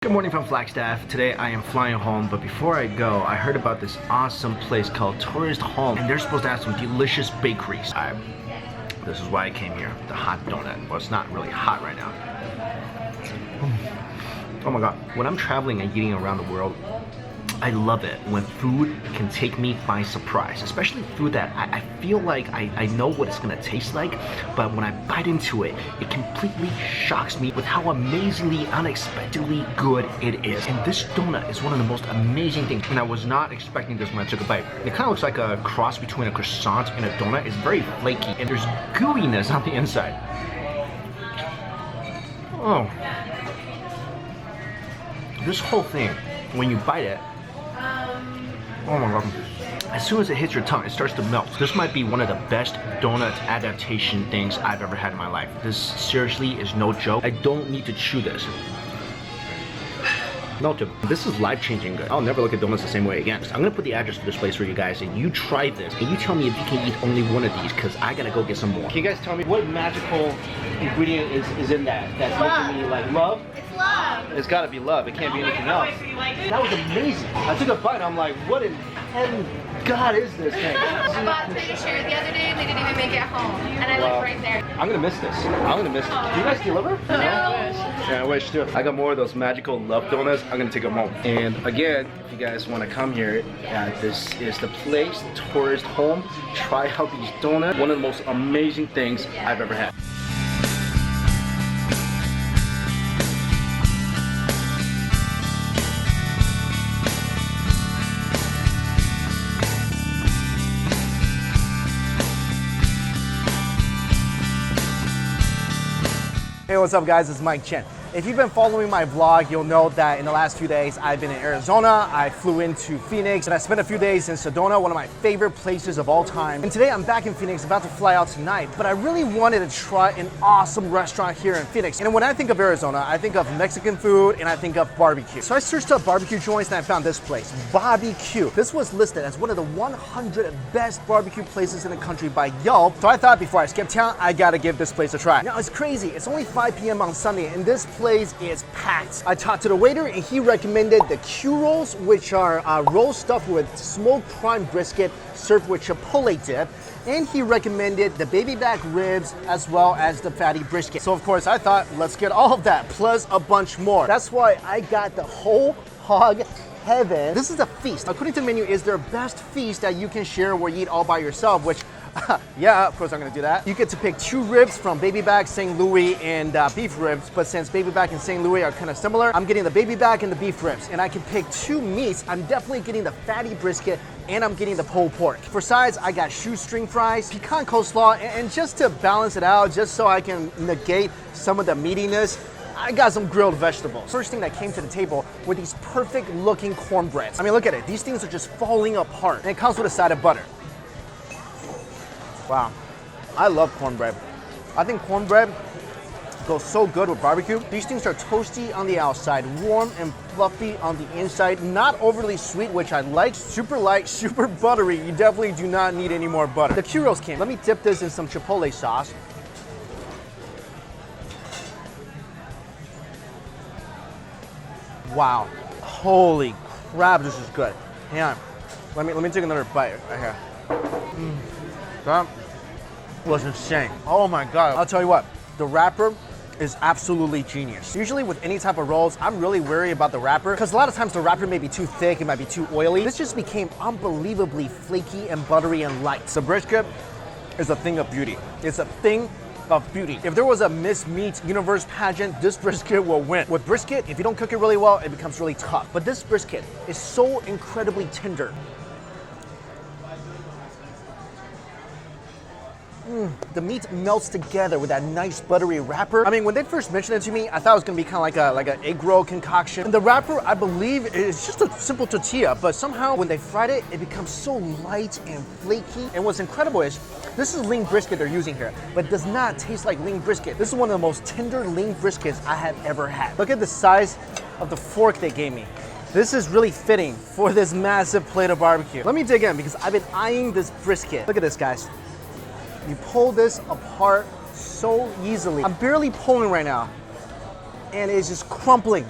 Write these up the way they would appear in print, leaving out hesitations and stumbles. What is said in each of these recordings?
Good morning from Flagstaff. Today I am flying home, but before I go, I heard about this awesome place called Tourist Home, and they're supposed to have some delicious bakeries. This is why I came here, the hot donut. Well, it's not really hot right now. Oh my god. When I'm traveling and eating around the world, I love it when food can take me by surprise, especially food that I feel like I know what it's gonna taste like, but when I bite into it, it completely shocks me with how amazingly, unexpectedly good it is. And this donut is one of the most amazing things, and I was not expecting this when I took a bite. It kind of looks like a cross between a croissant and a donut. It's very flaky, and there's gooiness on the inside. Oh. This whole thing, when you bite it, oh my god. As soon as it hits your tongue, it starts to melt. This might be one of the best donut adaptation things I've ever had in my life. This seriously is no joke. I don't need to chew this. Melted. This is life-changing good. I'll never look at donuts the same way again. I'm gonna put the address for this place for you guys, and you try this, and you tell me if you can eat only one of these, because I gotta go get some more. Can you guys tell me what magical ingredient is in that's making me like love? It's love. It's gotta be love. It can't be anything else. That was amazing. I took a bite, I'm like, what in God is this thing? I bought to share the other day and they didn't even make it home. And I looked right there. I'm gonna miss this. I'm gonna miss it. Do you guys deliver? No. Yeah, I wish too. I got more of those magical love donuts. I'm gonna take them home. And again, if you guys want to come here, this is the place, Tourist Home. Try out these donuts. One of the most amazing things I've ever had. Hey, what's up guys, it's Mikexingchen. If you've been following my vlog, you'll know that in the last few days I've been in Arizona, I flew into Phoenix, and I spent a few days in Sedona, one of my favorite places of all time. And today I'm back in Phoenix, about to fly out tonight, but I really wanted to try an awesome restaurant here in Phoenix. And when I think of Arizona, I think of Mexican food and I think of barbecue. So I searched up barbecue joints and I found this place, BBQ. This was listed as one of the 100 best barbecue places in the country by Yelp. So I thought before I skip town, I gotta give this place a try. Now it's crazy, it's only 5 p.m. on Sunday and this place is packed. I talked to the waiter and he recommended the Q rolls, which are rolls stuffed with smoked prime brisket served with chipotle dip, and he recommended the baby back ribs as well as the fatty brisket. So of course I thought, let's get all of that plus a bunch more. That's why I got the whole hog heaven. This is a feast. According to the menu, is their best feast that you can share where you eat all by yourself, which yeah, of course I'm gonna do that. You get to pick 2 ribs from baby back, St. Louis, and beef ribs, but since baby back and St. Louis are kind of similar, I'm getting the baby back and the beef ribs, and I can pick 2 meats. I'm definitely getting the fatty brisket and I'm getting the pulled pork. For sides, I got shoestring fries, pecan coleslaw, and just to balance it out, just so I can negate some of the meatiness, I got some grilled vegetables. First thing that came to the table were these perfect looking cornbreads. I mean, look at it. These things are just falling apart, and it comes with a side of butter. Wow, I love cornbread. I think cornbread goes so good with barbecue. These things are toasty on the outside, warm and fluffy on the inside, not overly sweet, which I like, super light, super buttery. You definitely do not need any more butter. The Q rolls came. Let me dip this in some chipotle sauce. Wow, holy crap, this is good. Hang on, let me take another bite right here. That was insane. Oh my God. I'll tell you what, the wrapper is absolutely genius. Usually with any type of rolls, I'm really wary about the wrapper because a lot of times the wrapper may be too thick, it might be too oily. This just became unbelievably flaky and buttery and light. The brisket is a thing of beauty. It's a thing of beauty. If there was a Miss Meat Universe pageant, this brisket will win. With brisket, if you don't cook it really well, it becomes really tough. But this brisket is so incredibly tender. The meat melts together with that nice buttery wrapper. I mean, when they first mentioned it to me, I thought it was gonna be kind of like an egg roll concoction. And the wrapper, I believe, is just a simple tortilla, but somehow when they fried it, it becomes so light and flaky. And what's incredible is, this is lean brisket they're using here, but it does not taste like lean brisket. This is one of the most tender lean briskets I have ever had. Look at the size of the fork they gave me. This is really fitting for this massive plate of barbecue. Let me dig in because I've been eyeing this brisket. Look at this, guys. You pull this apart so easily. I'm barely pulling right now, and it's just crumpling.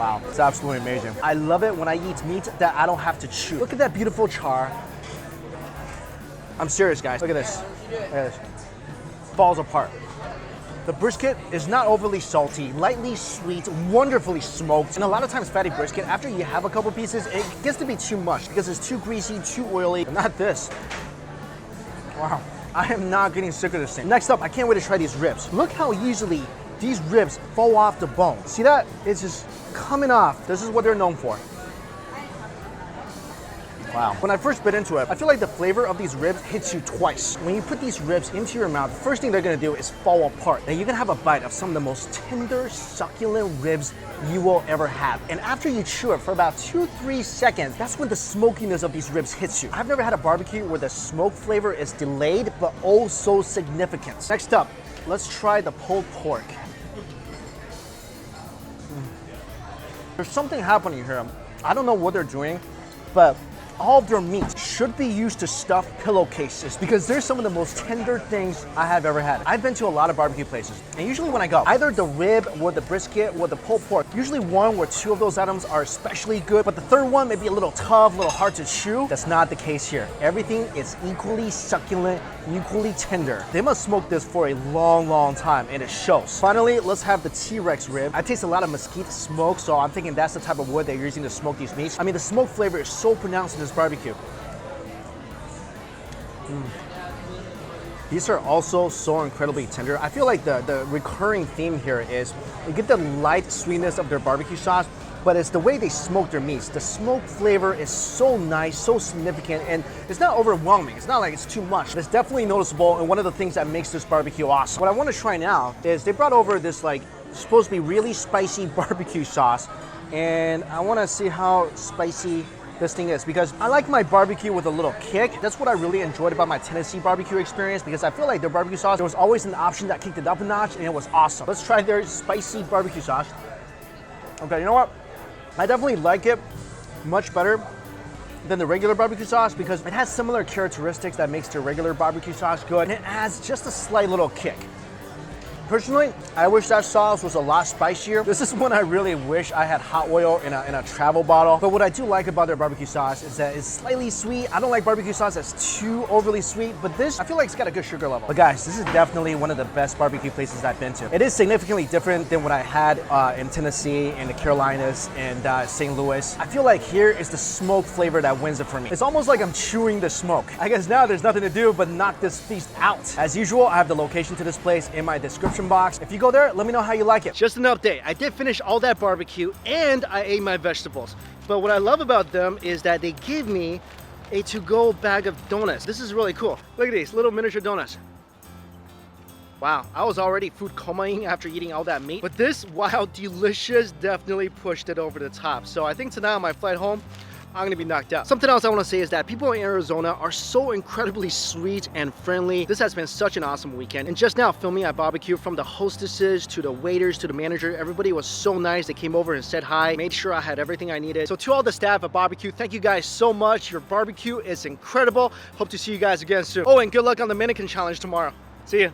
Wow, it's absolutely amazing. I love it when I eat meat that I don't have to chew. Look at that beautiful char. I'm serious, guys. Look at this. Look at this. Falls apart. The brisket is not overly salty, lightly sweet, wonderfully smoked. And a lot of times fatty brisket, after you have a couple pieces, it gets to be too much because it's too greasy, too oily. But not this. Wow. I am not getting sick of this thing. Next up, I can't wait to try these ribs. Look how easily these ribs fall off the bone. See that? It's just coming off. This is what they're known for. Wow. When I first bit into it, I feel like the flavor of these ribs hits you twice. When you put these ribs into your mouth, the first thing they're gonna do is fall apart. And you're gonna have a bite of some of the most tender, succulent ribs you will ever have. And after you chew it for about 2-3 seconds, that's when the smokiness of these ribs hits you. I've never had a barbecue where the smoke flavor is delayed, but oh so significant. Next up, let's try the pulled pork. There's something happening here. I don't know what they're doing, but all of their meat should be used to stuff pillowcases because they're some of the most tender things I have ever had. I've been to a lot of barbecue places, and usually when I go, either the rib or the brisket or the pulled pork, usually one or two of those items are especially good, but the third one may be a little tough, a little hard to chew. That's not the case here. Everything is equally succulent, equally tender. They must smoke this for a long, long time, and it shows. Finally, let's have the T-Rex rib. I taste a lot of mesquite smoke, so I'm thinking that's the type of wood they're using to smoke these meats. I mean, the smoke flavor is so pronounced in this barbecue. These are also so incredibly tender. I feel like the recurring theme here is you get the light sweetness of their barbecue sauce, but it's the way they smoke their meats. The smoke flavor is so nice, so significant, and it's not overwhelming. It's not like it's too much. It's definitely noticeable, and one of the things that makes this barbecue awesome. What I want to try now is they brought over this like supposed to be really spicy barbecue sauce, and I want to see how spicy this thing is because I like my barbecue with a little kick. That's what I really enjoyed about my Tennessee barbecue experience because I feel like their barbecue sauce, there was always an option that kicked it up a notch, and it was awesome. Let's try their spicy barbecue sauce. Okay, you know what? I definitely like it much better than the regular barbecue sauce because it has similar characteristics that makes their regular barbecue sauce good, and it adds just a slight little kick. Personally, I wish that sauce was a lot spicier. This is when I really wish I had hot oil in a travel bottle. But what I do like about their barbecue sauce is that it's slightly sweet. I don't like barbecue sauce that's too overly sweet, but this, I feel like it's got a good sugar level. But guys, this is definitely one of the best barbecue places I've been to. It is significantly different than what I had in Tennessee, in the Carolinas, and St. Louis. I feel like here is the smoke flavor that wins it for me. It's almost like I'm chewing the smoke. I guess now there's nothing to do but knock this feast out. As usual, I have the location to this place in my description box. If you go there, let me know how you like it. Just an update. I did finish all that barbecue and I ate my vegetables. But what I love about them is that they give me a to-go bag of donuts. This is really cool. Look at these little miniature donuts. Wow, I was already food comaing after eating all that meat. But this, while delicious, definitely pushed it over the top. So I think tonight on my flight home, I'm gonna be knocked out. Something else I wanna say is that people in Arizona are so incredibly sweet and friendly. This has been such an awesome weekend. And just now filming at barbecue, from the hostesses to the waiters to the manager, everybody was so nice. They came over and said hi, made sure I had everything I needed. So to all the staff at barbecue, thank you guys so much. Your barbecue is incredible. Hope to see you guys again soon. Oh, and good luck on the mannequin challenge tomorrow. See ya.